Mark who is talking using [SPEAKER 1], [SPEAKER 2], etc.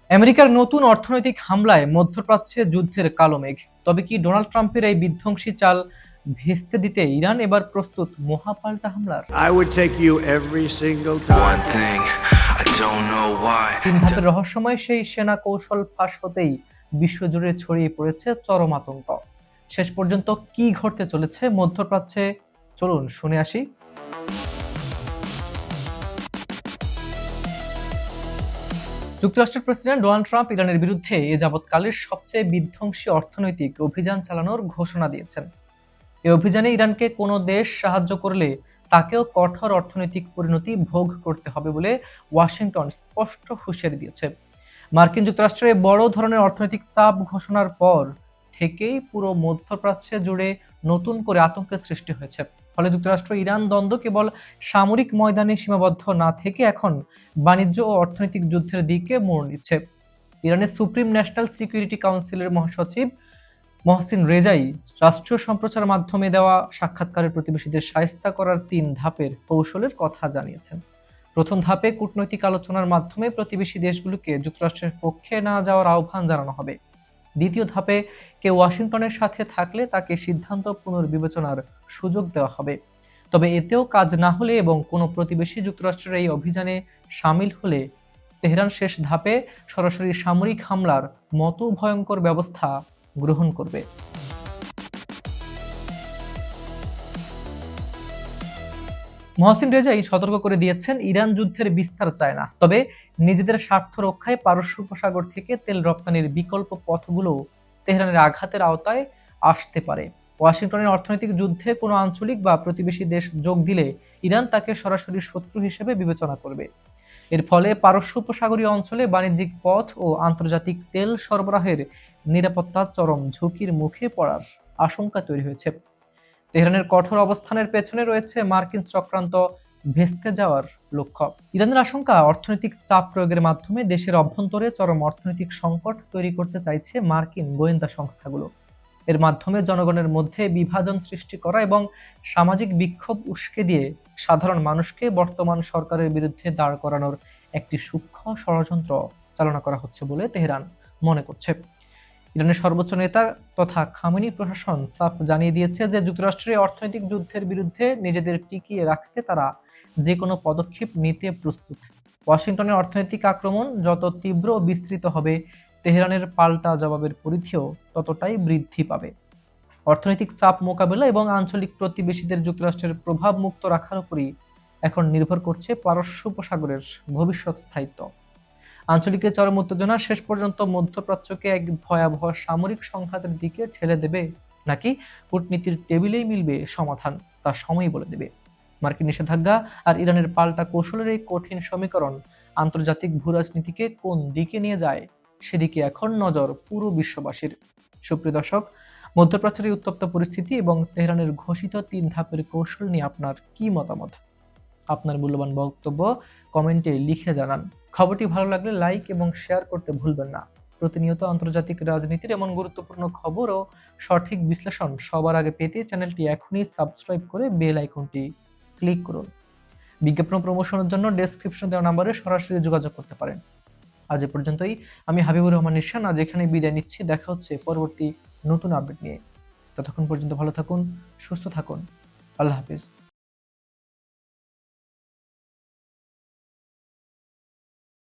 [SPEAKER 1] আমেরিকার নতুন অর্থনৈতিক হামলায় মধ্যপ্রাচ্যে যুদ্ধের কালো মেঘ। তবে কি ডোনাল্ড ট্রাম্পের এই বিধ্বংসী চাল ভেস্তে দিতে ইরান এবার প্রস্তুত মহাপাল্টা হামলার?
[SPEAKER 2] I would take you every single
[SPEAKER 3] One
[SPEAKER 2] time.
[SPEAKER 3] thing I don't know why.
[SPEAKER 1] তিন ধাপের রহস্যময় সেই সেনা কৌশল ফাঁস হতেই বিশ্বজুড়ে ছড়িয়ে পড়েছে চরম আতঙ্ক। শেষ পর্যন্ত কি ঘটতে চলেছে মধ্যপ্রাচ্যে, চলুন শুনে আসি। যুক্তরাষ্ট্রের প্রেসিডেন্ট ডোনাল্ড ট্রাম্প ইরানের বিরুদ্ধে এ যাবৎকালের সবচেয়ে বিধ্বংসী অর্থনৈতিক অভিযান চালানোর ঘোষণা দিয়েছেন। এই অভিযানে ইরানকে কোনো দেশ সাহায্য করলে তাকেও কঠোর অর্থনৈতিক পরিণতি ভোগ করতে হবে বলে ওয়াশিংটন স্পষ্ট হুঁশিয়ারি দিয়েছে। মার্কিন যুক্তরাষ্ট্রের বড় ধরনের অর্থনৈতিক চাপ ঘোষণার পর থেকেই পুরো মধ্যপ্রাচ্যে জুড়ে নতুন করে আতঙ্কের সৃষ্টি হয়েছে। ফলে যুক্তরাষ্ট্র ইরান দ্বন্দ্ব কেবল সামরিক ময়দানে সীমাবদ্ধ না থেকে এখন বাণিজ্য ও অর্থনৈতিক যুদ্ধের দিকে মোড় নিচ্ছে। ইরানের সুপ্রিম ন্যাশনাল সিকিউরিটি কাউন্সিলের মহাসচিব মহসিন রেজাই রাষ্ট্রীয় সম্প্রচার মাধ্যমে দেওয়া সাক্ষাৎকারে প্রতিবেশীদের শায়েস্তা করার ৩ ধাপের কৌশলের কথা জানিয়েছেন। প্রথম ধাপে কূটনৈতিক আলোচনার মাধ্যমে প্রতিবেশী দেশগুলোকে যুক্তরাষ্ট্রের পক্ষে না যাওয়ার আহ্বান জানানো হবে। দ্বিতীয় ধাপে কেউ ওয়াশিংটনের সাথে থাকলে তাকে সিদ্ধান্ত পুনর্বিবেচনার সুযোগ দেওয়া হবে। তবে এতেও কাজ না হলে এবং কোনো প্রতিবেশী যুক্তরাষ্ট্রের এই অভিযানে সামিল হলে তেহরান শেষ ধাপে সরাসরি সামরিক হামলার মতো ভয়ঙ্কর ব্যবস্থা গ্রহণ করবে। মহসিন রেজাই সতর্ক করে দিয়েছেন, ইরান যুদ্ধের বিস্তার চায় না, তবে নিজেদের স্বার্থ রক্ষায় পারস্য উপসাগর থেকে তেল রপ্তানির বিকল্প পথগুলো তেহরানের আঘাতের আওতায় আসতে পারে। ওয়াশিংটনের অর্থনৈতিক যুদ্ধে কোনো আঞ্চলিক বা প্রতিবেশী দেশ যোগ দিলে ইরান তাকে সরাসরি শত্রু হিসেবে বিবেচনা করবে। এর ফলে পারস্য উপসাগরীয় অঞ্চলে বাণিজ্যিক পথ ও আন্তর্জাতিক তেল সরবরাহের নিরাপত্তা চরম ঝুঁকির মুখে পড়ার আশঙ্কা তৈরি হয়েছে। তেহরানের কঠোর অবস্থানের পেছনে রয়েছে মার্কিন চক্রান্ত ভেস্তে যাওয়ার লক্ষ্য। ইরানের আশঙ্কা, অর্থনৈতিক চাপ প্রয়োগের মাধ্যমে দেশের অভ্যন্তরে চরম অর্থনৈতিক সংকট তৈরি করতে চাইছে মার্কিন গোয়েন্দা সংস্থাগুলো। এর মাধ্যমে জনগণের মধ্যে বিভাজন সৃষ্টি করা এবং সামাজিক বিক্ষোভ উস্কে দিয়ে সাধারণ মানুষকে বর্তমান সরকারের বিরুদ্ধে দাঁড় করানোর একটি সূক্ষ্ম ষড়যন্ত্র চালনা করা হচ্ছে বলে তেহরান মনে করছে। ইরানের সর্বোচ্চ নেতা তথা খামেনি প্রশাসন সাফ জানিয়ে দিয়েছে যে যুক্তরাষ্ট্রের অর্থনৈতিক যুদ্ধের বিরুদ্ধে নিজেদের টিকিয়ে রাখতে তারা যে কোনো পদক্ষেপ নিতে প্রস্তুত। ওয়াশিংটনের অর্থনৈতিক আক্রমণ যত তীব্র ও বিস্তৃত হবে, তেহরানের পাল্টা জবাবের পরিধিও ততটাই বৃদ্ধি পাবে। অর্থনৈতিক চাপ মোকাবেলা এবং আঞ্চলিক প্রতিবেশীদের যুক্তরাষ্ট্রের প্রভাব মুক্ত রাখার উপরই এখন নির্ভর করছে পারস্য উপসাগরের ভবিষ্যৎ স্থায়িত্ব। আঞ্চলিক চরম উত্তেজনা শেষ পর্যন্ত মধ্যপ্রাচ্যকে এক ভয়াবহ সামরিক সংঘাতের দিকে ঠেলে দেবে নাকি কূটনীতির টেবিলেই মিলবে সমাধান, তা সময়ই বলে দেবে। মার্কিন নিষেধাজ্ঞা আর ইরানের পাল্টা কৌশলের এই কঠিন সমীকরণ আন্তর্জাতিক ভূরাজনীতিকে কোন দিকে নিয়ে যায়, সেদিকে এখন নজর পুরো বিশ্ববাসীর। সুপ্রিয় দর্শক, মধ্যপ্রাচ্যের এই উত্তপ্ত পরিস্থিতি এবং তেহরানের ঘোষিত ৩ ধাপের কৌশল নিয়ে আপনার কি মতামত? আপনার মূল্যবান বক্তব্য কমেন্টে লিখে জানান। খবরটি ভালো লাগলে লাইক এবং শেয়ার করতে ভুলবেন না। প্রতিনিয়ত আন্তর্জাতিক রাজনীতির এমন গুরুত্বপূর্ণ খবর ও সঠিক বিশ্লেষণ সবার আগে পেতে চ্যানেলটি এখনই সাবস্ক্রাইব করে বেল আইকনটি ক্লিক করুন। বিজ্ঞাপন প্রমোশনের জন্য ডেসক্রিপশন দেওয়া নম্বরে সরাসরি যোগাযোগ করতে পারেন। আজ এ পর্যন্তই। আমি হাবিবুর রহমান নিশান আজ এখানে বিদায় নিচ্ছি। দেখা হচ্ছে পরবর্তী নতুন আপডেট নিয়ে। ততক্ষণ পর্যন্ত ভালো থাকুন, সুস্থ থাকুন। আল্লাহ হাফিজ।